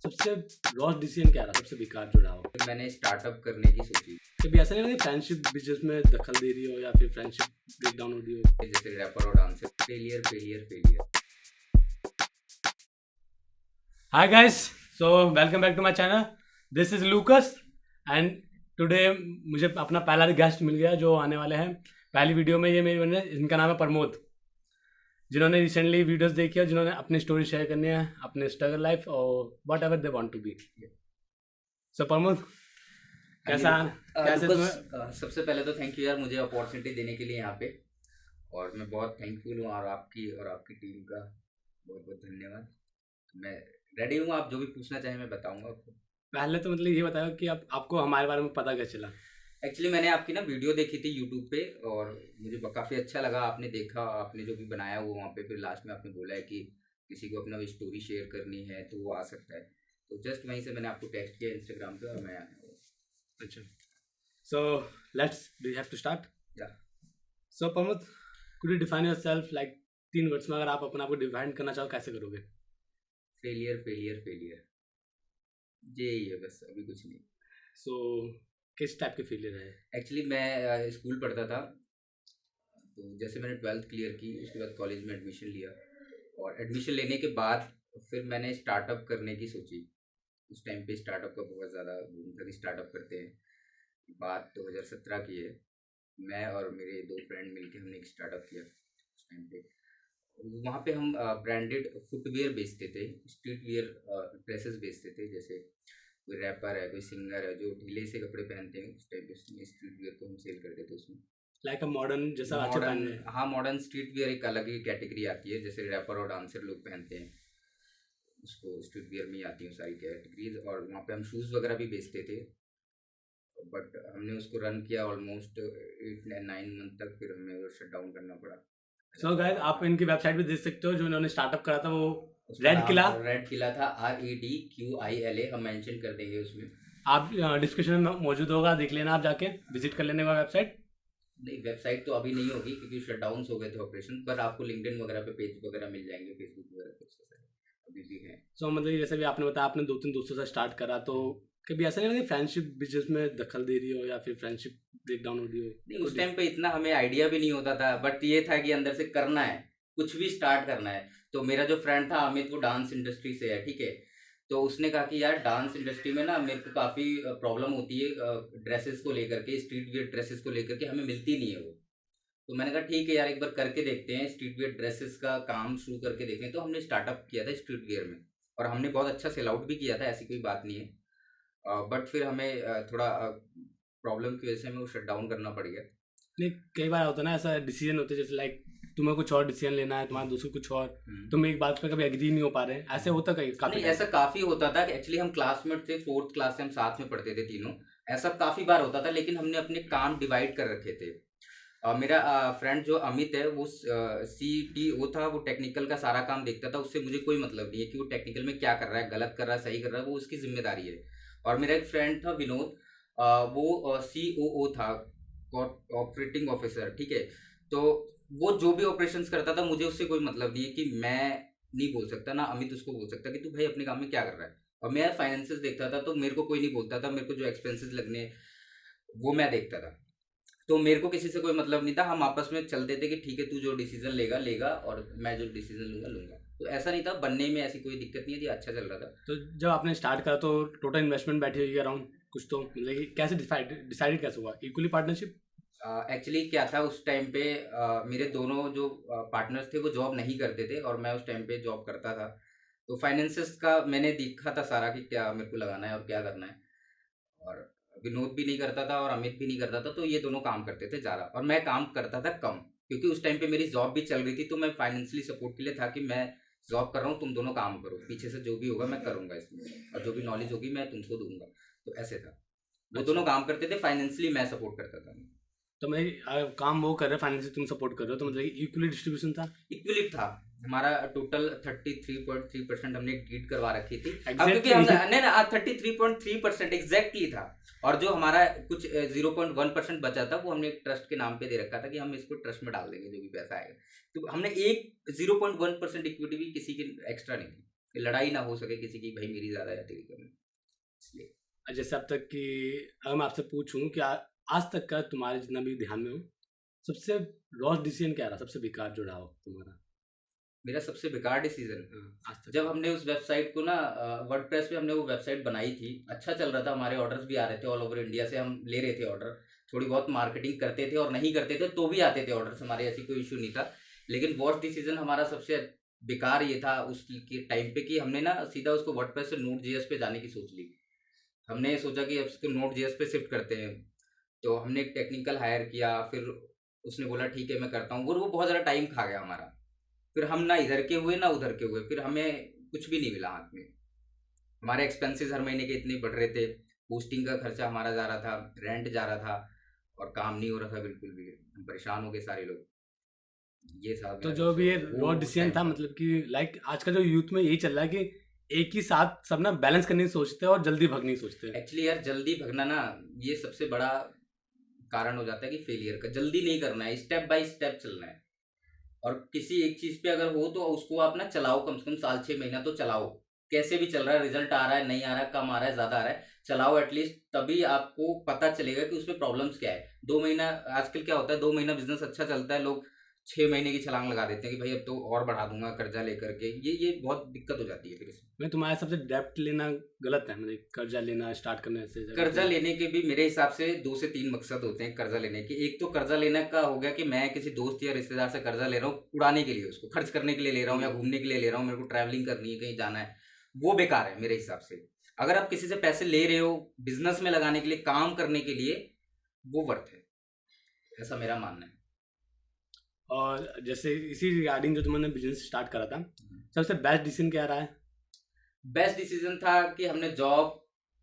सबसे lost decision क्या रहा, सबसे बेकार जो रहा हो? मैंने स्टार्टअप करने की सोची। कभी ऐसा नहीं लगा फ्रेंडशिप बिजनेस में दखल दे रही हो या फिर फ्रेंडशिप ब्रेक डाउन हो रही हो? जैसे रैपर और dancer, failure failure failure. Hi guys, so welcome back to my channel. This is Lucas and today मुझे अपना पहला गेस्ट मिल गया जो आने वाले हैं पहली वीडियो में। ये मेरी बने, इनका नाम है प्रमोद, जिन्होंने रिसेंटली वीडियोस देखी है, जिन्होंने अपनी स्टोरी शेयर करनी है, अपने स्ट्रगल लाइफ और whatever they want to be. So Pramod, कैसा कैसे तुम्हें? सबसे पहले तो थैंक यू यार, मुझे अपॉर्चुनिटी देने के लिए यहाँ पे, और मैं बहुत थैंकफुल हूँ। और आपकी टीम का बहुत बहुत धन्यवाद। मैं रेडी हूँ, आप जो भी पूछना चाहें मैं बताऊंगा आपको। पहले तो मतलब ये बताओ कि आपको हमारे बारे में पता कैसे चला? एक्चुअली मैंने आपकी ना वीडियो देखी थी यूट्यूब पे, और मुझे काफ़ी अच्छा लगा। आपने देखा, आपने जो भी बनाया वो वहाँ पे, फिर लास्ट में आपने बोला है कि किसी को अपना स्टोरी शेयर करनी है तो वो आ सकता है। तो जस्ट वहीं से मैंने आपको टेक्स्ट किया इंस्टाग्राम पे, और मैं आया। अच्छा, so let's we have to start. या so Pramod, could you define yourself like 3 words में? अगर आप अपने आप को डिफाइन करना चाहो कैसे करोगे? फेलियर फेलियर फेलियर, यही है बस, अभी कुछ नहीं। सो किस टाइप के फेलियर है? एक्चुअली मैं स्कूल पढ़ता था, तो जैसे मैंने 12th क्लियर की, उसके बाद कॉलेज में एडमिशन लिया, और एडमिशन लेने के बाद फिर मैंने स्टार्टअप करने की सोची। उस टाइम पे स्टार्टअप का बहुत ज़्यादा बूम था कि स्टार्टअप करते हैं। बात 2017 की है। मैं और मेरे 2 फ्रेंड मिलके हमने एक स्टार्टअप किया उस टाइम पे। वहाँ पे हम ब्रांडेड फुटवेयर बेचते थे, स्ट्रीट वियर ड्रेसेस बेचते थे। जैसे कोई रैपर है, कोई सिंगर है जो ढीले से कपड़े पहनते हैं, उस टाइप के स्ट्रीट वियर को हम सेल करते थे उसमें। लाइक अ मॉडर्न जैसा अच्छे पहनने मॉडर्न, हाँ मॉडर्न स्ट्रीट वियर एक अलग ही कैटेगरी आती है। जैसे रैपर और डांसर लोग पहनते हैं, उसको स्ट्रीट वियर में ही आती हैं सारी कैटेगरीज। और वहाँ पे हम शूज़ वगैरह भी बेचते थे, बट हमने उसको रन किया ऑलमोस्ट 8-9 मंथ तक, फिर हमें वो शट डाउन करना पड़ा। सो गाइस, आप इनकी वेबसाइट पे देख सकते हो, जो इन्होंने स्टार्टअप करा था वो रेड किला था, REDQILA, हम मेंशन कर देंगे उसमें। आप डिस्क्रिप्शन में मौजूद होगा, देख लेना, आप जाके विजिट कर लेने का वेबसाइट। नहीं, वेबसाइट तो अभी नहीं होगी क्योंकि शट डाउन हो गए थे ऑपरेशन, पर आपको लिंक्डइन वगैरह पे पेज वगैरह मिल जाएंगे, फेसबुक वगैरह पे अभी भी हैं। सो मतलब जैसे भी आपने बताया, आपने 2-3 दोस्तों से स्टार्ट करा, तो कभी ऐसा नहीं लगा फ्रेंडशिप बिजनेस में दखल दे रही हो या फिर फ्रेंडशिप ब्रेक डाउन हो रही हो? नहीं, उस टाइम पे इतना हमें आइडिया भी नहीं होता था, बट ये था कि अंदर से करना है, कुछ भी स्टार्ट करना है। तो मेरा जो फ्रेंड था अमित, वो डांस इंडस्ट्री से है, ठीक है। तो उसने कहा कि यार डांस इंडस्ट्री में ना मेरे को काफ़ी प्रॉब्लम होती है ड्रेसेस को लेकर के, स्ट्रीट वियर ड्रेसेस को लेकर के, हमें मिलती नहीं है वो। तो मैंने कहा ठीक है यार, एक बार करके देखते हैं, स्ट्रीट वियर ड्रेसेस का काम शुरू करके देखते हैं। तो हमने स्टार्टअप किया था स्ट्रीट वियर में, और हमने बहुत अच्छा सेल आउट भी किया था, ऐसी कोई बात नहीं है। बट फिर हमें थोड़ा प्रॉब्लम की वजह से हमें वो शट डाउन करना पड़ गया। नहीं, कई बार होता है ना ऐसा डिसीजन होते हैं, जैसे लाइक तुम्हें कुछ और डिसीजन लेना है, तुम्हारा दूसरा कुछ और, तुम एक बात पर कभी एग्री नहीं हो पा रहे हैं, ऐसे होता कहीं काफी? नहीं, ऐसा काफ़ी होता था कि एक्चुअली हम क्लासमेट थे, 4th क्लास से हम साथ में पढ़ते थे तीनों। ऐसा काफ़ी बार होता था, लेकिन हमने अपने काम डिवाइड कर रखे थे। मेरा फ्रेंड जो अमित है वो CTO था, वो टेक्निकल का सारा काम देखता था। उससे मुझे कोई मतलब नहीं है कि वो टेक्निकल में क्या कर रहा है, गलत कर रहा है, सही कर रहा है, वो उसकी जिम्मेदारी है। और मेरा एक फ्रेंड था विनोद, वो COO था, ऑपरेटिंग ऑफिसर, ठीक है। तो वो जो भी ऑपरेशंस करता था, मुझे उससे कोई मतलब नहीं है कि मैं नहीं बोल सकता, ना अमित उसको बोल सकता कि तू भाई अपने काम में क्या कर रहा है। और मैं फाइनेंसेस देखता था, तो मेरे को कोई नहीं बोलता था, मेरे को जो एक्सपेंसेस लगने वो मैं देखता था। तो मेरे को किसी से कोई मतलब नहीं था, हम आपस में चलते थे कि ठीक है, तू जो डिसीजन लेगा लेगा, और मैं जो डिसीजन लूंगा लूंगा। तो ऐसा नहीं था, बनने में ऐसी कोई दिक्कत नहीं थी, अच्छा चल रहा था। तो जब आपने स्टार्ट करा तो टोटल इन्वेस्टमेंट बैठी होगी अराउंड कुछ, तो मतलब कि कैसे डिसाइडेड कैसे हुआ? Equally partnership? एक्चुअली क्या था उस टाइम पे, मेरे दोनों जो पार्टनर्स थे वो जॉब नहीं करते थे, और मैं उस टाइम पे जॉब करता था। तो फाइनेंसेस का मैंने देखा था सारा कि क्या मेरे को लगाना है और क्या करना है। और विनोद भी नहीं करता था और अमित भी नहीं करता था, तो ये दोनों काम करते थे ज़्यादा, और मैं काम करता था कम, क्योंकि उस टाइम पे मेरी जॉब भी चल रही थी। तो मैं फाइनेंशियली सपोर्ट के लिए था कि मैं जॉब कर रहा हूँ, तुम दोनों काम करो, पीछे से जो भी होगा मैं करूँगा इसमें, और जो भी नॉलेज होगी मैं तुमको दूंगा। तो ऐसे था, वो दोनों काम करते थे, फाइनेंशियली मैं सपोर्ट करता था। तो मैं काम वो कर रहे हो, फाइनेंशियली तुम सपोर्ट कर रहे हो, तो मतलब इक्वली डिस्ट्रीब्यूशन था? इक्विलिट था हमारा। टोटल 33.3% हमने डीड करवा रखी थी। अब Exactly. क्योंकि हम नहीं ना, 33.3% एग्जैक्टली था। और जो हमारा कुछ 0.1% बचा था, वो हमने एक ट्रस्ट के नाम पे दे रखा था कि हम इसको ट्रस्ट में डाल देंगे जो भी पैसा आएगा। तो हमने एक 0.1% इक्विटी भी किसी की एक्स्ट्रा नहीं थी। कि लड़ाई ना हो सके किसी की, भाई मेरी ज़्यादा या तेरी कम है, इसलिए। जैसे अब तक कि अगर मैं आपसे पूछूं कि आज तक का तुम्हारे जितना भी ध्यान में हो, सबसे लॉस्ट डिसीजन क्या रहा, सबसे बेकार जो रहा हो तुम्हारा? मेरा सबसे बेकार डिसीजन, आज तक जब हमने उस वेबसाइट को ना वर्डप्रेस पे हमने वो वेबसाइट बनाई थी, अच्छा चल रहा था, हमारे ऑर्डर्स भी आ रहे थे ऑल ओवर इंडिया से, हम ले रहे थे ऑर्डर, थोड़ी बहुत मार्केटिंग करते थे और नहीं करते थे तो भी आते थे ऑर्डर्स हमारे, ऐसी कोई इशू नहीं था। लेकिन वर्स्ट डिसीजन हमारा सबसे बेकार ये था उस टाइम पे कि हमने ना सीधा उसको वर्डप्रेस से नोड.js पे जाने की सोच ली। हमने सोचा कि अब इसको नोड.js पे शिफ्ट करते हैं, तो हमने एक टेक्निकल हायर किया, फिर उसने बोला ठीक है मैं करता हूँ, वो बहुत ज़्यादा टाइम खा गया हमारा, फिर हम ना इधर के हुए ना उधर के हुए, फिर हमें कुछ भी नहीं मिला हाथ में। हमारे एक्सपेंसेस हर महीने के इतने बढ़ रहे थे, होस्टिंग का खर्चा हमारा जा रहा था, रेंट जा रहा था, और काम नहीं हो रहा था बिल्कुल भी, हम परेशान हो गए सारे लोग। ये था तो मेरा जो भी ये सबसे लॉस्ट वो डिसीजन टाइम था, था। मतलब कि लाइक आज का जो यूथ में यही चल रहा है कि एक ही साथ सब ना बैलेंस करने की सोचते हैं और जल्दी भागने की सोचते हैं। एक्चुअली यार जल्दी भगना ना, ये सबसे बड़ा कारण हो जाता है कि फेलियर का। जल्दी नहीं करना है, स्टेप बाय स्टेप चलना है, और किसी एक चीज पे अगर हो तो उसको आप ना चलाओ, कम से कम साल 6 महीना तो चलाओ, कैसे भी चल रहा है, रिजल्ट आ रहा है नहीं आ रहा है, कम आ रहा है ज्यादा आ रहा है, चलाओ एटलीस्ट, तभी आपको पता चलेगा कि उसमें प्रॉब्लम्स क्या है। 2 महीना, आजकल क्या होता है, 2 महीना बिजनेस अच्छा चलता है, लोग 6 महीने की छलांग लगा देते हैं कि भाई अब तो और बढ़ा दूंगा कर्जा लेकर के, ये बहुत दिक्कत हो जाती है फिर इसमें। मैं तुम्हारे सबसे डेप्ट लेना गलत है, मतलब कर्जा लेना स्टार्ट करने से ज़्यादा कर्जा लेने के भी मेरे हिसाब से 2 से 3 मकसद होते हैं कर्जा लेने के। एक तो कर्जा लेने का हो गया कि मैं किसी दोस्त या रिश्तेदार से कर्जा ले रहा हूँ उड़ाने के लिए, उसको खर्च करने के लिए ले रहा हूँ या घूमने के लिए ले रहा हूँ, मेरे को ट्रैवलिंग करनी है, कहीं जाना है, वो बेकार है मेरे हिसाब से। अगर आप किसी से पैसे ले रहे हो बिजनेस में लगाने के लिए, काम करने के लिए, वो वर्थ है, ऐसा मेरा मानना है। और जैसे इसी रिगार्डिंग जो तुमने बिजनेस स्टार्ट करा था, सबसे बेस्ट डिसीजन क्या रहा है? बेस्ट डिसीजन था कि हमने जॉब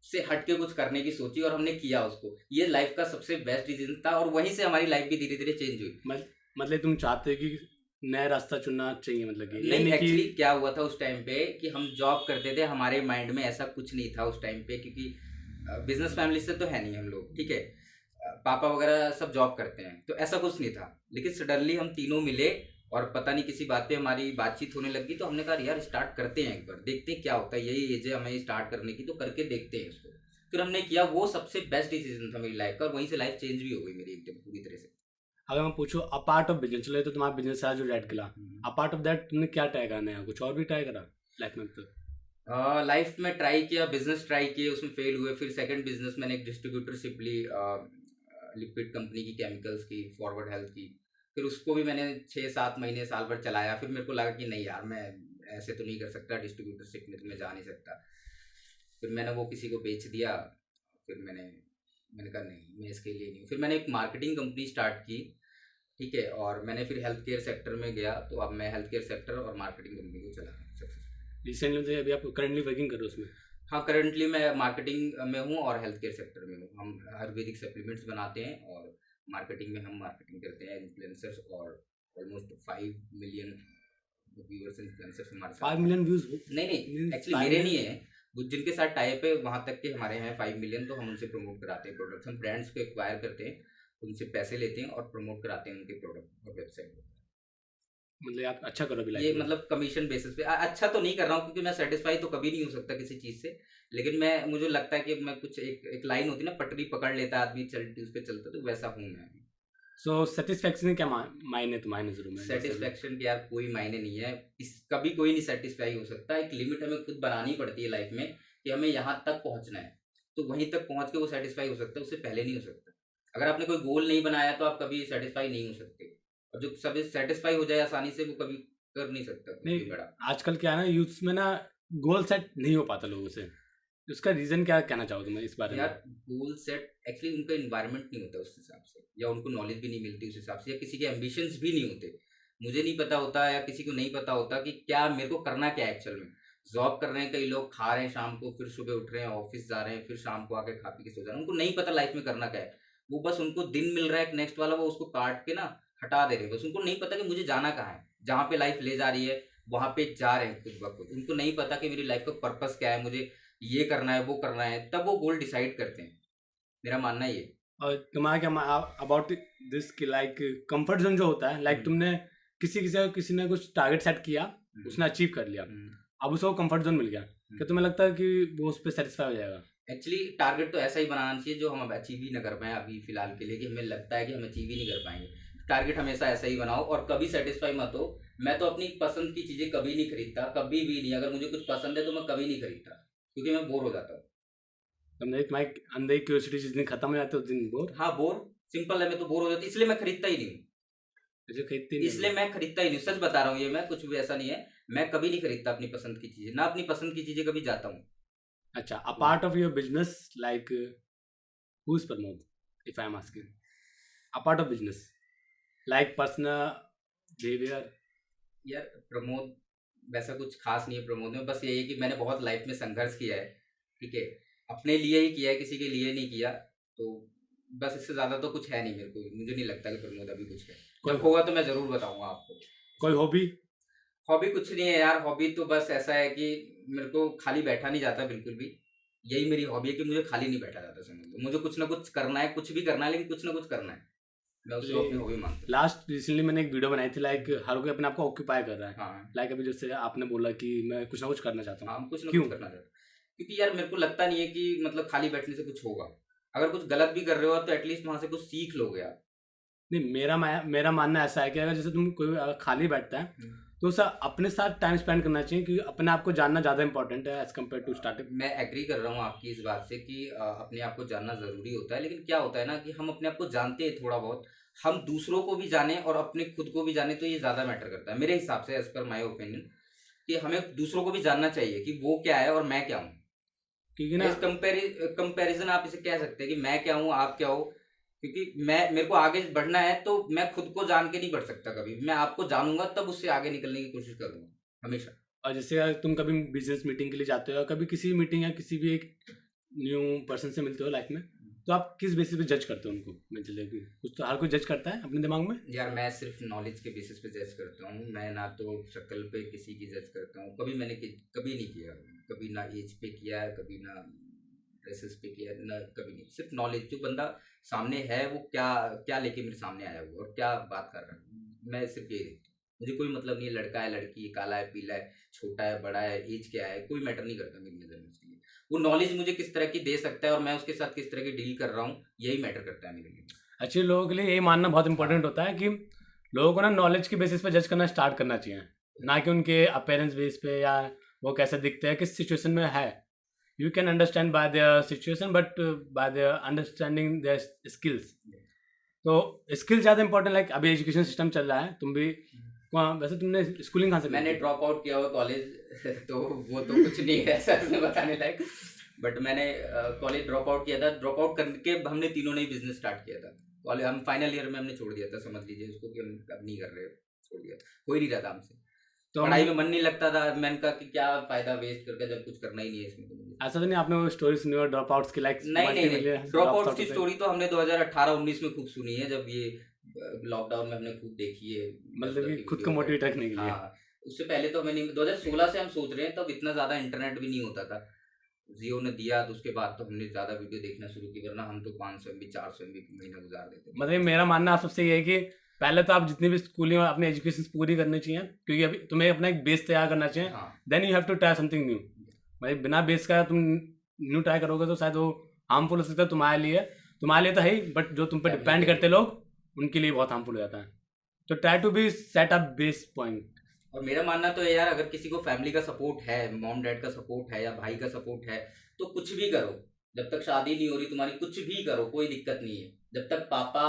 से हट के कुछ करने की सोची और हमने किया उसको, ये लाइफ का सबसे बेस्ट डिसीजन था, और वहीं से हमारी लाइफ भी धीरे धीरे चेंज हुई। मतलब तुम चाहते हो कि नया रास्ता चुनना चाहिए, मतलब कि नहीं, कि एक्चुअली क्या हुआ था उस टाइम पे कि हम जॉब करते थे, हमारे माइंड में ऐसा कुछ नहीं था उस टाइम पे, क्योंकि बिजनेस फैमिली से तो है नहीं हम लोग, ठीक है, पापा वगैरह सब जॉब करते हैं, तो ऐसा कुछ नहीं था। लेकिन सडनली हम तीनों मिले और पता नहीं किसी बात पे हमारी बातचीत होने लगी, तो हमने कहा यार स्टार्ट करते हैं, एक बार देखते हैं क्या होता है, यही एज है हमें स्टार्ट करने की, तो करके देखते हैं इसको। फिर हमने किया, वो सबसे बेस्ट डिसीजन था मेरी लाइफ का, और वहीं से लाइफ चेंज भी हो गई मेरी एकदम पूरी तरह से। अगर मैं पूछूं अपार्ट ऑफ बिजनेस, चलो ये तो तुम्हारा बिजनेस है जो red Qila, apart of that तुमने क्या ट्राई करना है, कुछ और भी ट्राई करा लाइफ में अब तक? लाइफ में ट्राई किया, बिजनेस ट्राई किए, उसमें फेल हुए, फिर सेकंड बिजनेस मैंने एक डिस्ट्रीब्यूटरशिप ली, लिक्विड कंपनी की, केमिकल्स की, फॉरवर्ड हेल्थ की। फिर उसको भी मैंने 6-7 महीने साल भर चलाया, फिर मेरे को लगा कि नहीं यार मैं ऐसे तो नहीं कर सकता, डिस्ट्रीब्यूटरशिप में तो मैं जा नहीं सकता, फिर मैंने वो किसी को बेच दिया। फिर मैंने कहा नहीं मैं इसके लिए नहीं हूँ, फिर मैंने एक मार्केटिंग कंपनी स्टार्ट की, ठीक है, और मैंने फिर हेल्थ केयर सेक्टर में गया, तो अब मैं हेल्थ केयर सेक्टर और मार्केटिंग कंपनी को चला रहा हूँ सक्सेसफुल। रिसेंटली तो अभी आप करंटली वर्किंग करो उसमें? हाँ, करंटली मैं मार्केटिंग में हूँ और हेल्थ केयर सेक्टर में हूँ। हम आयुर्वेदिक सप्लीमेंट्स बनाते हैं, और मार्केटिंग में हम मार्केटिंग करते हैं, इन्फ्लुएंसर्स, और ऑलमोस्ट 5 मिलियन व्यूअर्स इन्फ्लुएंसर्स हमारे साथ 5 हैं। Million views? नहीं, एक्चुअली मेरे नहीं है, वो जिनके साथ टाइप है वहाँ तक के हमारे हैं 5 मिलियन, तो हम उनसे प्रमोट कराते हैं प्रोडक्ट्स, हम ब्रांड्स को एक्वायर करते हैं, उनसे पैसे लेते हैं और प्रमोट कराते हैं उनके प्रोडक्ट और वेबसाइट पर। मतलब आप अच्छा करो अभी ये लाइफ में? मतलब कमीशन बेसिस पे अच्छा तो नहीं कर रहा हूँ, क्योंकि मैं सेटिस्फाई तो कभी नहीं हो सकता किसी चीज़ से, लेकिन मैं मुझे लगता है कि मैं कुछ एक लाइन होती है ना, पटरी पकड़ लेता आदमी, चलती उस पर चलता, तो वैसा हूँ मैं। सो सेटिस्फैक्शन क्या मायने तुम्हारे नजरों में? सेटिस्फेक्शन के यार कोई मायने नहीं है, इस कभी कोई नहीं सेटिस्फाई हो सकता, एक लिमिट हमें खुद बनानी पड़ती है लाइफ में कि हमें यहाँ तक पहुँचना है, तो वहीं तक पहुँच के वो सेटिस्फाई हो सकता है, उससे पहले नहीं हो सकता। अगर आपने कोई गोल नहीं बनाया तो आप कभी सेटिस्फाई नहीं हो सकते, और जो सभी सेटिस्फाई हो जाए आसानी से, वो कभी कर नहीं सकता कुछ भी नहीं, बड़ा। आजकल क्या है ना, यूथ्स में ना गोल सेट नहीं हो पाता लोगों से, उसका रीजन क्या कहना चाहो तुम इस बारे में? यार गोल सेट एक्चुअली उनका इन्वायरमेंट नहीं होता उस हिसाब से, या उनको नॉलेज भी नहीं मिलती उस हिसाब से, या किसी के एम्बिशंस भी नहीं होते। मुझे नहीं पता होता, या किसी को नहीं पता होता कि क्या मेरे को करना क्या है एक्चुअल में। जॉब कर रहे हैं कई लोग, खा रहे हैं शाम को, फिर सुबह उठ रहे हैं, ऑफिस जा रहे हैं, फिर शाम को आके खा पी के सो जा रहे हैं, उनको नहीं पता लाइफ में करना क्या है। वो बस उनको दिन मिल रहा है एक नेक्स्ट वाला, वो उसको काट के ना हटा दे रहे हैं, बस उनको नहीं पता कि मुझे जाना कहाँ है, जहाँ पे लाइफ ले जा रही है वहाँ पे जा रहे हैं खुद ब खुद। उनको नहीं पता कि मेरी लाइफ का पर्पस क्या है, मुझे ये करना है वो करना है, तब वो गोल डिसाइड करते हैं, मेरा मानना ये। और तुम्हारा क्या अबाउट दिस कि लाइक कंफर्ट जोन जो होता है, लाइक तुमने किसी ने कुछ टारगेट सेट किया, उसने अचीव कर लिया, अब उसको कंफर्ट जोन मिल गया, क्या तुम्हें लगता है कि वो उस पर सेटिस्फाई हो जाएगा? एक्चुअली टारगेट तो ऐसा ही बनाना चाहिए जो हम अचीव ही ना कर पाएँ अभी फ़िलहाल के लिए, कि हमें लगता है कि हम अचीव ही नहीं कर पाएँगे। टारगेट हमेशा ऐसा ही बनाओ और कभी सैटिस्फाई मत हो। मैं तो अपनी पसंद की चीज़ें कभी नहीं खरीदता, कभी भी नहीं। अगर मुझे कुछ पसंद है तो मैं कभी नहीं खरीदता, क्योंकि मैं बोर हो जाता हूँ। तुमने तुम्हारे अंदर की क्यूरियोसिटी जिस दिन खत्म हो जाती है उस दिन बोर, हाँ, बोर सिंपल है, मैं तो बोर हो जाती इसलिए मैं खरीदता ही नहीं हूँ। मुझे खरीदती नहीं इसलिए हो। मैं खरीदता ही नहीं, सच बता रहा हूँ ये मैं, कुछ भी ऐसा नहीं है। मैं कभी नहीं खरीदता अपनी पसंद की चीज़ें, ना अपनी पसंद की चीज़ें कभी जाता हूँ। अच्छा, apart of your business, like who is Pramod, if I am asking, apart of business, like personal behaviour? यार प्रमोद वैसा कुछ खास नहीं है प्रमोद में, बस यही है कि मैंने बहुत लाइफ में संघर्ष किया है, ठीक है? अपने लिए ही किया है, किसी के लिए नहीं किया। तो बस इससे ज़्यादा तो कुछ है नहीं मेरे को, मुझे नहीं लगता कि प्रमोद अभी कुछ है। जब होगा तो मैं ज़रूर बताऊँगा आपको। कोई हॉबी? हॉबी कुछ नहीं है यार, हॉबी तो बस ऐसा है कि मेरे को खाली बैठा नहीं जाता बिल्कुल भी। यही मेरी हॉबी है कि मुझे खाली नहीं बैठा जाता, समझ लो। मुझे कुछ ना कुछ करना है, कुछ भी करना है, लेकिन कुछ ना कुछ करना है। मैं उसको अपनी हॉबी मानता हूँ। लास्ट रिसेंटली मैंने एक वीडियो बनाई थी, लाइक हर कोई अपने आप को ऑक्यूपाई कर रहा है, हाँ, लाइक अभी जैसे आपने बोला कि मैं कुछ ना कुछ करना चाहता हूँ, हाँ, कुछ ना क्यों? कुछ करना चाहता हूँ। क्योंकि यार मेरे को लगता नहीं है कि मतलब खाली बैठने से कुछ होगा। अगर कुछ गलत भी कर रहे हो आप तो एटलीस्ट वहाँ से कुछ सीख लोगे आप। नहीं, मेरा मानना ऐसा है कि अगर जैसे तुम कोई अगर खाली बैठता है तो उसे अपने साथ टाइम स्पेंड करना चाहिए, क्योंकि अपने आप को जानना ज़्यादा इंपॉर्टेंट है एज कम्पेयर टू स्टार्टिंग। मैं एग्री कर रहा हूँ आपकी इस बात से कि अपने आप को जानना ज़रूरी होता है, लेकिन क्या होता है ना कि हम अपने आप को जानते हैं थोड़ा बहुत, हम दूसरों को भी जानें और अपने खुद को भी जानें तो ये ज़्यादा मैटर करता है मेरे हिसाब से, एज़ पर माय ओपिनियन, कि हमें दूसरों को भी जानना चाहिए कि वो क्या है और मैं क्या हूँ। क्योंकि ना, इस कंपैरिजन आप इसे कह सकते हैं कि मैं क्या हूँ, आप क्या हो। क्योंकि मैं मेरे को आगे बढ़ना है तो मैं खुद को जान के नहीं बढ़ सकता कभी। मैं आपको जानूँगा तब उससे आगे निकलने की कोशिश करूँगा, हमेशा। और जैसे अगर तुम कभी बिजनेस मीटिंग के लिए जाते हो या कभी किसी मीटिंग या किसी भी एक न्यू पर्सन से मिलते हो लाइफ में, तो आप किस बेसिस पे जज करते हो उनको? मतलब कि कुछ तो हर कोई जज करता है अपने दिमाग में। यार मैं सिर्फ नॉलेज के बेसिस पे जज करता हूँ। मैं ना तो शक्ल पे किसी की जज करता हूँ, कभी मैंने कभी नहीं किया। कभी ना एज पे किया है, कभी ना ड्रेसेस पे किया है, ना कभी नहीं। सिर्फ नॉलेज, जो बंदा सामने है वो क्या क्या लेके मेरे सामने आया हुआ और क्या बात कर रहा है, मैं सिर्फ यही देखता हूँ। मुझे कोई मतलब नहीं है लड़का है लड़की है, काला है पीला है, छोटा है बड़ा है, एज क्या है, कोई मैटर नहीं करता मेरी नज़र में उसके लिए। वो नॉलेज मुझे किस तरह की दे सकता है और मैं उसके साथ किस तरह की डील कर रहा हूँ, यही मैटर करता है मेरे लिए। एक्चुअली लोगों के लिए यही मानना बहुत इंपॉर्टेंट होता है कि लोगों को ना नॉलेज के बेसिस पे जज करना स्टार्ट करना चाहिए, ना कि उनके अपेरेंस बेस पे या वो कैसे दिखते हैं, किस सिचुएशन में है। You can understand by there situation, but by their understanding their skills. तो स्किल ज़्यादा इंपॉर्टेंट, लाइक अभी एजुकेशन सिस्टम चल रहा है, तुम भी वैसे तुमने स्कूलिंग कहाँ से मैंने करी थी? ड्रॉप आउट किया हुआ कॉलेज तो वो तो कुछ नहीं है ऐसा इसमें बताने लायक। बट मैंने कॉलेज ड्रॉप आउट किया था। ड्रॉप आउट करके हमने तीनों ने बिजनेस स्टार्ट किया था। कॉलेज हम फाइनल ईयर में हमने छोड़ दिया था, समझ लीजिए उसको कि हम अब नहीं कर रहे, छोड़ दिया। हो ही नहीं रहा था हमसे, तो पढ़ाई मुझे में मन नहीं लगता था। मैंने कहा कि क्या फायदा वेस्ट करके जब कुछ करना ही नहीं है इसमें तो मुझे। ऐसा तो नहीं आपने वो स्टोरी सुनी हो ड्रॉप आउट्स की, लाइक नहीं नहीं नहीं, ड्रॉप ड्रॉप आउट आउट की होते हैं? स्टोरी तो हमने 2018-19 में खूब सुनी है, जब ये लॉकडाउन में हमने खूब देखी है। मतलब कि की खुद को वीडियो मोटिवेट रखने के लिए। हाँ, उससे पहले तो हमें नहीं। 2016 से हम सोच रहे हैं, तब इतना ज़्यादा इंटरनेट भी नहीं होता था। जियो ने दिया तो उसके बाद तो हमने ज़्यादा वीडियो देखना शुरू की, वरना हम तो 500 MB 400 MB महीना गुजार देते थे। मतलब मेरा मानना आप सबसे ये है कि पहले तो आप जितनी भी स्कूलिंग और अपनी एजुकेशन पूरी करनी चाहिए, क्योंकि अभी तुम्हें अपना एक बेस तैयार करना चाहिए। हाँ, then you have to try something new. भाई बिना बेस का तुम न्यू ट्राई करोगे तो शायद वो हार्मफुल हो सकता है तुम्हारे लिए तो है ही, बट जो तुम पे Family डिपेंड के करते लिए। लोग उनके लिए बहुत हार्मफुल हो जाता है। तो try to be set up base point. और मेरा मानना तो है यार, अगर किसी को फैमिली का सपोर्ट है, मॉम डैड का सपोर्ट है या भाई का सपोर्ट है, तो कुछ भी करो। जब तक शादी नहीं हो रही तुम्हारी, कुछ भी करो, कोई दिक्कत नहीं है, जब तक पापा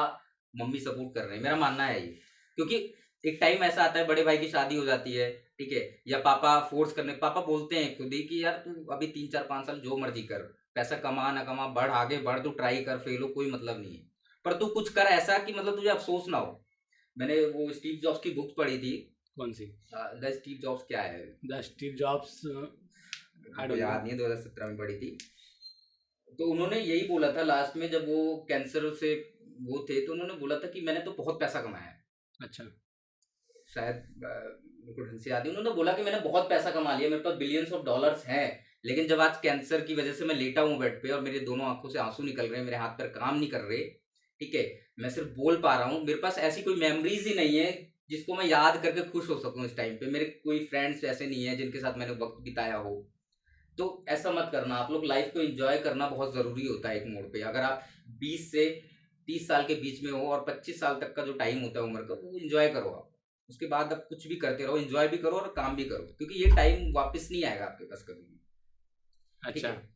मम्मी सपोर्ट कर रहे हैं। मेरा मानना है ये। क्योंकि एक टाइम ऐसा आता है, बड़े भाई की शादी हो जाती है, ठीक है, या पापा फोर्स करने, पापा बोलते हैं खुद ही कि यार तू अभी 3 4 5 साल जो मर्जी कर, पैसा कमा ना कमा, बढ़ आगे बढ़, तू ट्राई कर, फेल हो कोई मतलब नहीं है, पर तू कुछ कर ऐसा कि मतलब तुझे अफसोस ना हो। मैंने वो स्टीव जॉब्स की बुक पढ़ी थी। कौन सी? द स्टीव जॉब्स क्या है, द स्टीव जॉब्स, आई मुझे डोंट नो। याद नहीं है, 2017 में पढ़ी थी। तो उन्होंने यही बोला था लास्ट में, जब वो कैंसर से वो थे, तो उन्होंने बोला था कि मैंने तो बहुत पैसा कमाया है। अच्छा। शायद मेरे को ढंग से याद नहीं, उन्होंने बोला कि मैंने बहुत पैसा कमा लिया, मेरे पास बिलियंस ऑफ डॉलर्स हैं, लेकिन जब आज कैंसर की वजह से मैं लेटा हूँ बेड पे और मेरे दोनों आंखों से आंसू निकल रहे हैं, मेरे हाथ पैर काम नहीं कर रहे, ठीक है, मैं सिर्फ बोल पा रहा हूँ, मेरे पास ऐसी कोई मेमोरीज ही नहीं है जिसको मैं याद करके खुश हो सकूं इस टाइम पे। मेरे कोई फ्रेंड्स ऐसे नहीं है जिनके साथ मैंने वक्त बिताया हो। तो ऐसा मत करना, आप लोग लाइफ को एंजॉय करना बहुत ज़रूरी होता है एक मोड़ पे। अगर आप 20 से 30 साल के बीच में हो और 25 साल तक का जो टाइम होता है उम्र का, वो एंजॉय करो आप। उसके बाद आप कुछ भी करते रहो, एंजॉय भी करो और काम भी करो, क्योंकि ये टाइम वापस नहीं आएगा आपके पास कभी भी। ठीक अच्छा। है।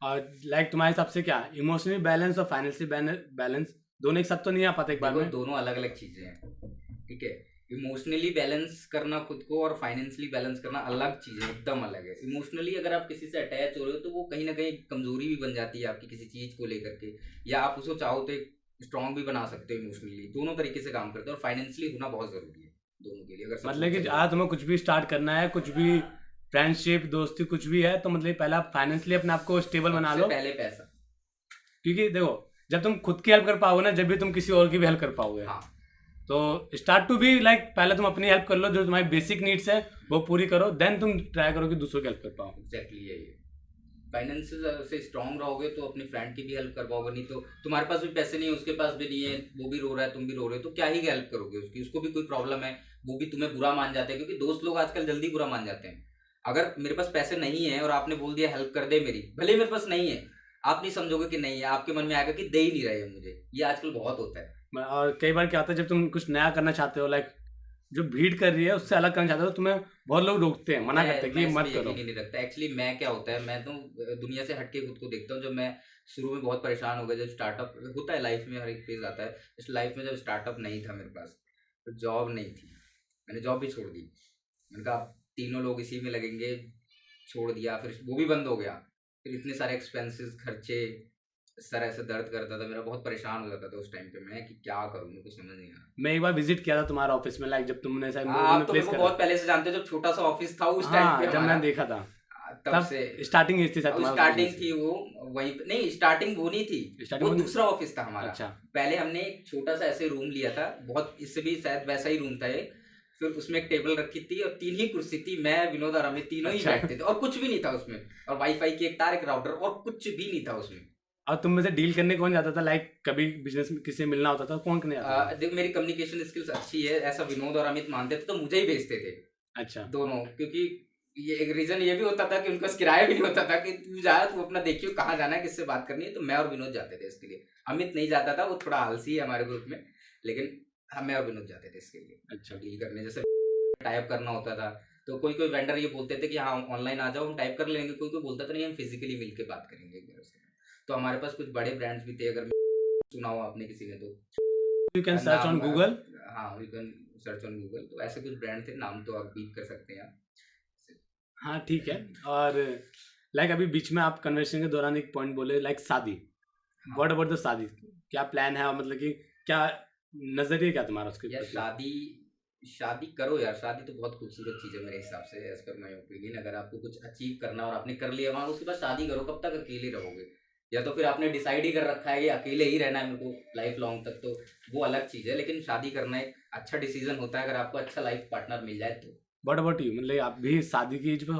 और लाइक तुम्हारे हिसाब से क्या इमोशनली बैलेंस और फाइनेंशियली बैलेंस दोनों एक साथ तो नहीं आ पाते एक बार देखो में? दोनों अलग अलग चीजें हैं। ठीक है। इमोशनली बैलेंस करना खुद को और फाइनेंशियली बैलेंस करना अलग चीज है, एकदम अलग है। इमोशनली अगर आप किसी से अटैच हो रहे हो तो वो कहीं ना कहीं कमजोरी भी बन जाती है आपकी किसी चीज को लेकर के, या आप उसको चाहो तो स्ट्रांग भी बना सकते हो इमोशनली। दोनों तरीके से काम करते हैं और फाइनेंशियली होना बहुत जरूरी है दोनों के लिए। अगर सब मतलब कि कुछ आज तुम्हें कुछ भी स्टार्ट करना है, कुछ भी फ्रेंडशिप दोस्ती कुछ भी है, तो मतलब पहले आप फाइनेंशियली अपने आप को स्टेबल बना लो। पहले पैसा। क्योंकि देखो जब तुम खुद की हेल्प कर पाओगे ना, जब भी तुम किसी और की भी हेल्प कर पाओगे। हाँ। तो स्टार्ट टू बी लाइक पहले तुम अपनी हेल्प कर लो, जो तुम्हारी बेसिक नीड्स है वो पूरी करो, देन तुम ट्राई करो कि दूसरों की हेल्प कर पाओ। एग्जैक्टली यही है। फाइनेंस से स्ट्रांग रहोगे तो अपनी फ्रेंड की भी हेल्प कर पाओगे। नहीं तो तुम्हारे पास भी पैसे नहीं है, उसके पास भी नहीं है, वो भी रो रहा है, तुम भी रो रहे हो, तो क्या ही हेल्प करोगे उसकी? उसको भी कोई प्रॉब्लम है, वो भी तुम्हें बुरा मान जाते हैं, क्योंकि दोस्त लोग आजकल जल्दी बुरा मान जाते हैं। अगर मेरे पास पैसे नहीं है और आपने बोल दिया हेल्प कर दे मेरी, भले मेरे पास नहीं है, आप नहीं समझोगे कि नहीं है, आपके मन में आएगा कि दे ही नहीं रहे हैं मुझे। ये आजकल बहुत होता है। और कई बार क्या होता है, जब तुम कुछ नया करना चाहते हो, लाइक जो भीड़ कर रही है उससे अलग करना चाहते हो, तुम्हें बहुत लोग रोकते हैं, मना करते हैं कि मत करो। नहीं रखता एक्चुअली। मैं क्या होता है, मैं तो दुनिया से हटके खुद को देखता हूँ। जब मैं शुरू में बहुत परेशान हो गया, जब स्टार्टअप होता है लाइफ में, हर एक फेज आता है इस लाइफ में। जब स्टार्टअप नहीं था मेरे पास, तो जॉब नहीं थी, मैंने जॉब भी छोड़ दी। मैंने कहा तीनों लोग इसी में लगेंगे, छोड़ दिया। फिर वो भी बंद हो गया। फिर इतने सारे एक्सपेंसेस, खर्चे, सर ऐसे दर्द करता था मेरा, बहुत परेशान हो जाता था उस टाइम पे मैं कि क्या करूँ, मेरे को समझ नहीं आ रहा। मैं एक बार विजिट किया था तुम्हारा ऑफिस में, लाइक जब तुमने शायद आप तो मेरे को बहुत पहले से जानते हो, जब छोटा सा ऑफिस था उस टाइम पे जब मैं देखा था तब से स्टार्टिंग एज थी शायद। स्टार्टिंग थी वो वहीं पे। नहीं, स्टार्टिंग वो नहीं थी, वो दूसरा ऑफिस था हमारा। अच्छा। पहले हमने एक छोटा सा ऐसे रूम लिया था, बहुत इससे भी शायद वैसा ही रूम था ये। फिर उसमें एक टेबल रखी थी और 3 ही कुर्सी थी, मैं विनोद और अमित तीनों ही बैठते थे, और कुछ भी नहीं था उसमें। और वाईफाई की एक तार, एक राउटर, और कुछ भी नहीं था उसमें। और तुम में से डील करने कौन जाता था, लाइक कभी बिजनेस में किसी से मिलना होता था, कौन करने आता था? देख, मेरी कम्युनिकेशन स्किल्स अच्छी है, ऐसा विनोद और अमित मानते थे, तो मुझे ही भेजते थे। अच्छा। दोनों, क्योंकि ये एक रीजन ये भी होता था कि उनका किराया भी नहीं होता था कि तू जा, तू अपना देखियो कहाँ जाना है, किससे बात करनी है। तो मैं और विनोद जाते थे इसके लिए। अमित नहीं जाता था, वो थोड़ा आलसी है हमारे ग्रुप में, लेकिन हम मैं और विनोद जाते थे इसके लिए। अच्छा। डील करने, जैसे टाइप करना होता था, तो कोई कोई वेंडर ये बोलते थे कि हाँ ऑनलाइन आ जाओ, हम टाइप कर लेंगे। कोई कोई बोलता था नहीं, हम फिजिकली मिलकर बात करेंगे एक बार से। तो हमारे पास कुछ बड़े ब्रांड्स भी थे, अगर सुना हो आपने किसी ने तो you can search on Google. हाँ, you can search on Google. तो ऐसे कुछ ब्रांड थे, नाम तो आप बीट कर सकते हैं। हाँ ठीक है। और लाइक अभी बीच में आप कन्वर्सेशन के दौरान एक पॉइंट बोले, लाइक शादी। व्हाट अबाउट द शादी? क्या प्लान है, मतलब कि क्या नजरिया क्या तुम्हारा उसके? यार शादी करो यार। शादी तो बहुत खूबसूरत चीज़ है मेरे हिसाब से, एज पर माई ओपिनियन। अगर आपको कुछ अचीव करना और आपने कर लिया वहाँ, उसके बाद शादी करो। कब तक अकेले रहोगे? या तो फिर आपने डिसाइड ही कर रखा है कि अकेले ही रहना है मेरे को लाइफ लॉन्ग तक, तो वो अलग चीज़ है। लेकिन शादी करना एक अच्छा डिसीजन होता है अगर आपको अच्छा लाइफ पार्टनर मिल जाए तो। What about you? मतलब आप भी शादी की एज पे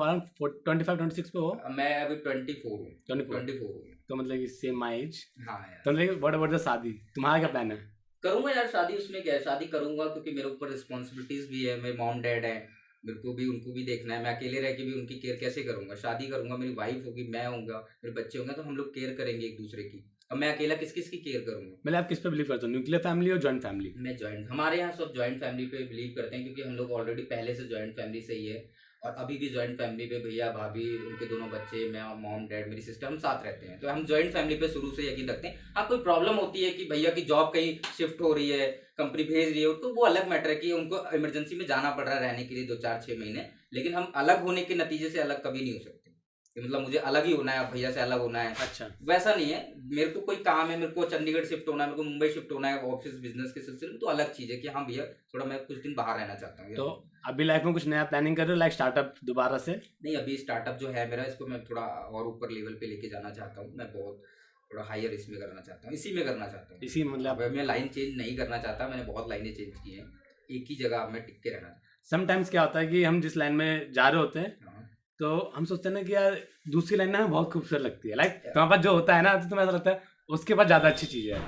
25-26 पे हो? मैं अभी 24 हूँ। 24 हूँ। तो मतलब कि सेम माई एज। हाँ यार। तो मतलब व्हाट अबाउट द शादी, तुम्हारा क्या प्लान है? करूँगा यार शादी, उसमें क्या है, शादी करूँगा क्योंकि मेरे ऊपर रिस्पॉन्सिबिलिटीज़ भी है। मेरे मॉम डैड हैं, मेरे को भी उनको भी देखना है। मैं अकेले रह के भी उनकी केयर कैसे करूँगा? शादी करूँगा, मेरी वाइफ होगी, मैं होऊंगा, मेरे बच्चे होंगे, तो हम लोग केयर करेंगे एक दूसरे की। अब मैं अकेला किस किस की केयर करूँगा? मतलब आप किस पे बिलीव करते हो, न्यूक्लियर फैमिली और जॉइंट फैमिली? मैं जॉइंट, हमारे यहाँ सब जॉइंट फैमिली पे बिलीव करते हैं, क्योंकि हम लोग ऑलरेडी पहले से जॉइंट फैमिली से ही है। और अभी भी जॉइंट फैमिली पे भैया भाभी, उनके दोनों बच्चे, मैं, मॉम डैड, मेरी सिस्टर, हम साथ रहते हैं। तो हम जॉइंट फैमिली पे शुरू से यकीन रखते हैं। हाँ, कोई प्रॉब्लम होती है कि भैया की जॉब कहीं शिफ्ट हो रही है, कंपनी भेज रही है, तो वो अलग मैटर है कि उनको इमरजेंसी में जाना पड़ रहा है रहने के लिए 2-4-6 महीने। लेकिन हम अलग होने के नतीजे से अलग कभी नहीं हो सकते। मतलब मुझे अलग ही होना है, भैया से अलग होना है, अच्छा वैसा नहीं है। मेरे को कोई काम है, मेरे को चंडीगढ़ शिफ्ट होना है, मेरे को मुंबई शिफ्ट होना है ऑफिस बिजनेस के सिलसिले में, तो अलग चीज़ है कि हाँ भैया थोड़ा मैं कुछ दिन बाहर रहना चाहता हूँ। तो अभी लाइफ में कुछ नया प्लानिंग कर रहे हो, लाइक स्टार्टअप दोबारा से? नहीं, अभी स्टार्टअप जो है मेरा, इसको मैं थोड़ा और ऊपर लेवल पे लेके जाना चाहता हूँ। मैं बहुत थोड़ा हायर इसमें करना चाहता हूँ, इसी में करना चाहता हूँ। इसी मतलब मैं लाइन चेंज नहीं करना चाहता, मैंने बहुत लाइनें चेंज की हैं, एक ही जगह मैं टिक के रहना। समटाइम्स क्या होता है कि हम जिस लाइन में जा रहे होते हैं, तो हम सोचते हैं ना कि यार दूसरी लाइन ना बहुत खूबसूरत लगती है, लाइक तुम्हारे पास जो होता है ना, तो तुम्हें ऐसा लगता है उसके पास ज़्यादा अच्छी चीज़ है।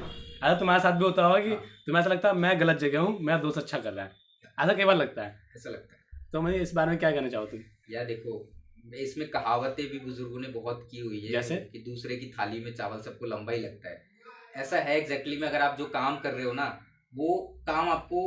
अगर तुम्हारे साथ भी होता होगा कि तुम्हें ऐसा लगता है मैं गलत जगह हूँ, मेरा दोस्त अच्छा कर रहा है, ऐसा कई बार लगता है। ऐसा लगता है। तो मैं इस बारे में क्या कहना चाहूँ तुम? यार देखो, इसमें कहावतें भी बुजुर्गों ने बहुत की हुई है, जैसे कि दूसरे की थाली में चावल सबको लंबा ही लगता है। ऐसा है एग्जैक्टली में, अगर आप जो काम कर रहे हो ना, वो काम आपको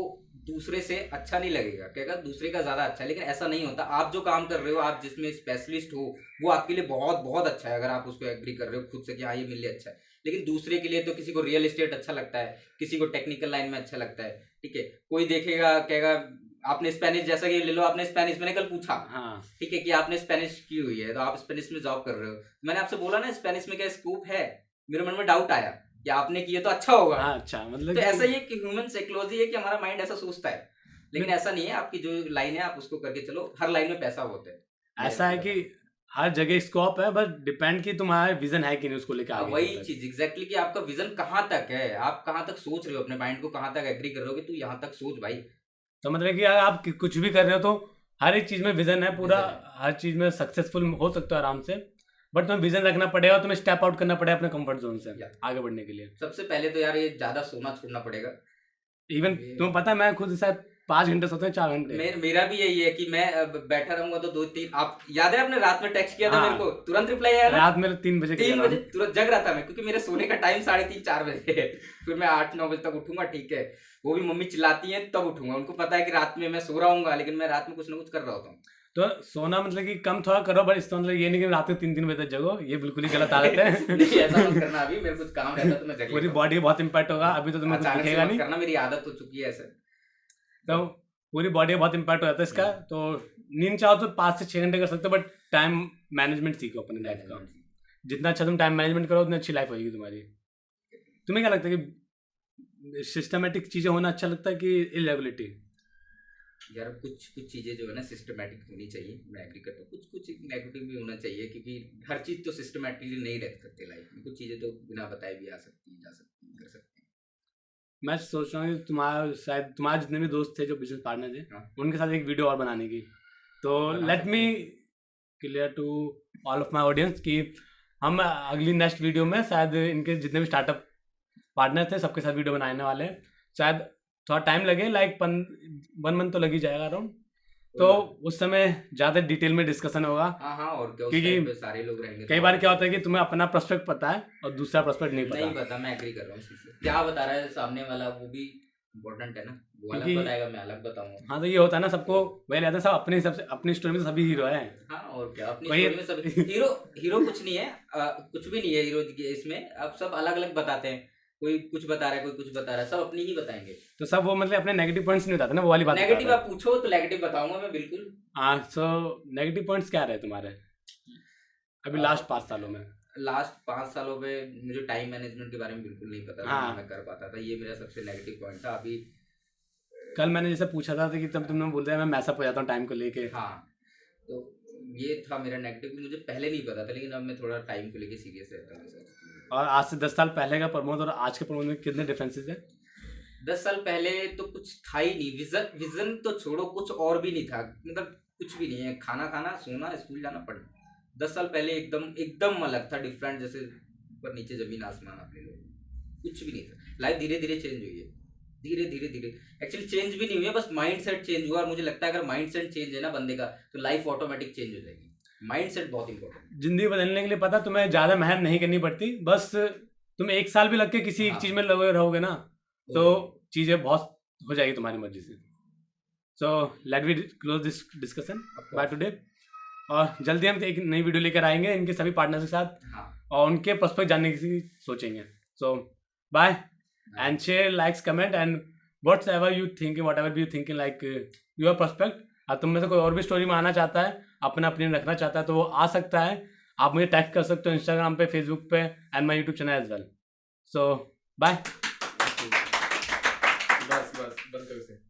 दूसरे से अच्छा नहीं लगेगा, कहेगा दूसरे का ज़्यादा अच्छा है, लेकिन ऐसा नहीं होता। आप जो काम कर रहे हो, आप जिसमें स्पेशलिस्ट हो, वो आपके लिए बहुत बहुत अच्छा है, अगर आप उसको एग्री कर रहे हो खुद से कि हाँ ये मेरे लिए अच्छा है। लेकिन दूसरे के लिए तो किसी को रियल एस्टेट अच्छा लगता है, किसी को टेक्निकल लाइन में अच्छा लगता है, ठीक है। कोई देखेगा कहेगा आपने स्पेनिश, जैसा कि ले लो, आपने स्पेनिश, मैंने कल पूछा, हाँ ठीक है, कि आपने स्पेनिश की हुई है, तो आप स्पेनिश में जॉब कर रहे हो, मैंने आपसे बोला ना स्पेनिश में क्या स्कोप है, मेरे मन में डाउट आया कि आपने किया तो अच्छा होगा। हाँ, अच्छा मतलब तो कि ऐसा ही है कि ह्यूमन साइकोलॉजी है कि हमारा माइंड ऐसा सोचता है, लेकिन ऐसा नहीं है। आपकी जो लाइन है आप उसको करके चलो, हर लाइन में पैसा होता है। ऐसा है कि हर जगह स्कोप है, बस डिपेंड कि तुम्हारा विजन है कि नहीं उसको लेकर आगे वही तक। चीज एग्जैक्टली कि आपका विजन कहाँ तक है, आप कहाँ तक सोच रहे हो, अपने माइंड को कहाँ तक एग्री कर रहे हो कि तू यहाँ तक सोच भाई। तो मतलब कि अगर आप कुछ भी कर रहे हो तो हर एक चीज़ में विजन है पूरा, Vision है। हर चीज़ में सक्सेसफुल हो सकते हो आराम से, बट तुम्हें विजन रखना पड़ेगा, तुम्हें स्टेप आउट करना पड़ेगा अपने कंफर्ट जोन से या। आगे बढ़ने के लिए। सबसे पहले तो यार ये ज्यादा सोना छोड़ना पड़ेगा। इवन तुम्हें पता है मैं खुद शायद 5 घंटे सोते हैं, 4 घंटे। मेरा भी यही है कि मैं बैठा रहूंगा तो 2-3, आप याद है आपने रात में टेक्स्ट किया था हाँ। मेरे को, तुरंत रिप्लाई आया ना। रात में 3 बजे 3 बजे तुरंत जग रहा था मैं, क्योंकि मेरे सोने का टाइम 3:30-4 बजे है। फिर मैं 8-9 बजे तक उठूंगा, ठीक है। वो भी मम्मी चिल्लाती है तब उठूंगा, उनको पता है कि रात में मैं सो रहा हूँ, लेकिन मैं रात में कुछ ना कुछ कर रहा होता हूँ। तो सोना मतलब कि कम थोड़ा करो, बट इसका मतलब ये नहीं कि रात को 3-3 बजे तक जगो, ये बिल्कुल ही गलत आदत है। नहीं ऐसा मत करना, अभी मेरे कुछ काम रहता तो मैं जग पूरी लेता हूँ। बॉडी बहुत इम्पैक्ट होगा, अभी तो तुम्हें कुछ अचानक से दिखेगा मत नहीं, करना, मेरी आदत हो चुकी है ऐसे। तो पूरी बॉडी बहुत इम्पैक्ट हो जाता है इसका। तो नींद चाहो तो 5 से 6 घंटे कर सकते हो, बट टाइम मैनेजमेंट सीखो अपनी लाइफ का। जितना अच्छा तुम टाइम मैनेजमेंट करो उतनी अच्छी लाइफ होगी तुम्हारी। तुम्हें क्या लगता है कि सिस्टमेटिक चीज़ें होना अच्छा लगता है कि इरेगुलरिटी? यार कुछ कुछ चीजें जो है ना सिस्टमेटिक होनी चाहिए, मैं एग्री करता हूँ। कुछ कुछ नेगेटिव भी होना चाहिए, क्योंकि हर चीज तो सिस्टमेटिकली नहीं रह सकते लाइफ में। कुछ चीजें तो बिना बताए भी आ सकती है, जा सकती है, कर सकते हैं। मैं सोच रहा हूँ कि तुम्हारा शायद तुम्हारे जितने भी दोस्त थे जो बिजनेस पार्टनर थे, हाँ। उनके साथ एक वीडियो और बनाने की। तो बना लेट सकते मी हैं। Clear to all of my audience कि हम अगली नेक्स्ट वीडियो में शायद इनके जितने भी स्टार्टअप पार्टनर थे सबके साथ वीडियो बनाने वाले हैं। शायद थोड़ा टाइम लगे, लाइक 1 मंथ तो लग ही जाएगा अराउंड। तो उस समय ज़्यादा डिटेल में डिस्कशन होगा, हाँ हाँ, और क्या, उस क्योंकि टाइम पे सारे लोग रहेंगे। कई बार क्या होता है कि तुम्हें अपना प्रोस्पेक्ट पता है और दूसरा प्रोस्पेक्ट नहीं नहीं पता। पता, मैं एग्री कर रहा हूँ इससे। क्या बता रहा है सामने वाला, वो भी इम्पोर्टेंट है ना। वो अलग क्योंकि- बताएगा, मैं अलग बताऊंगा। हाँ, तो ये होता है ना, सबको वही रहता है, सब अपने हिसाब से अपनी स्टोरी में सभी हीरो हैं। हाँ, और क्या, अपनी वही- स्टोरी में सब हीरो हीरो कुछ नहीं है, कुछ भी नहीं है हीरो इसमें। अब सब अलग अलग बताते हैं, कोई कुछ बता रहा है, कोई कुछ बता रहा है, सब अपनी ही बताएंगे। तो सब वो मतलब अपने नेगेटिव पॉइंट्स नहीं बताते ना, वो वाली बात नेगेटिव बताते आप पूछो तो नेगेटिव बताऊंगा मैं, बिल्कुल। हैं। हाँ, सो नेगेटिव पॉइंट्स क्या रहे तुम्हारे अभी लास्ट 5 सालों में? लास्ट 5 सालों में मुझे टाइम मैनेजमेंट के बारे में बिल्कुल नहीं पता था, हाँ। ना मैं कर पाता था। ये मेरा सबसे नेगेटिव पॉइंट था। अभी कल मैंने जैसे पूछा था कि तब तुमने बोल दिया मैं मैसअप हो जाता हूँ टाइम को लेके। हाँ, तो ये था मेरा नेगेटिव, मुझे पहले नहीं पता था, लेकिन अब मैं थोड़ा टाइम को लेके सीरियस रहता हूँ सर। और आज से 10 साल पहले का प्रमोद और आज के प्रमोद में कितने डिफरेंसेस हैं? 10 साल पहले तो कुछ था ही नहीं, विजन तो छोड़ो, कुछ और भी नहीं था, मतलब कुछ भी नहीं है। खाना खाना, सोना, स्कूल जाना, पढ़ना। 10 साल पहले एकदम एकदम अलग था, डिफरेंट, जैसे ऊपर नीचे जमीन आसमान आप ले लो, कुछ भी नहीं था। लाइफ धीरे धीरे चेंज हुई है, धीरे धीरे धीरे। एक्चुअली चेंज भी नहीं हुई है, बस माइंड सेट चेंज हुआ। और मुझे लगता है अगर माइंड सेट चेंज है ना बंदे का, तो लाइफ ऑटोमेटिक चेंज हो जाएगी। माइंड सेट बहुत इंपॉर्टेंट। जिंदगी बदलने के लिए पता तुम्हें ज़्यादा मेहनत नहीं करनी पड़ती, बस तुम 1 साल भी लग के किसी एक हाँ। चीज़ में लगे रहोगे ना, तो चीज़ें बहुत हो जाएगी तुम्हारी मर्जी से। So let we close this discussion by today. और जल्दी हम एक नई वीडियो लेकर आएंगे इनके सभी पार्टनर्स के साथ, हाँ। और उनके प्रोस्पेक्ट जानने की सोचेंगे। So bye and share, likes, comment and whatever you thinking, whatever you thinking like your prospect. और तुम में से कोई और भी स्टोरी में आना चाहता है, अपना ओपिनियन रखना चाहता है, तो वो आ सकता है। आप मुझे टैग कर सकते हो इंस्टाग्राम पे, फेसबुक पे and my YouTube channel as well. So bye. बस बस बंद करो इसे।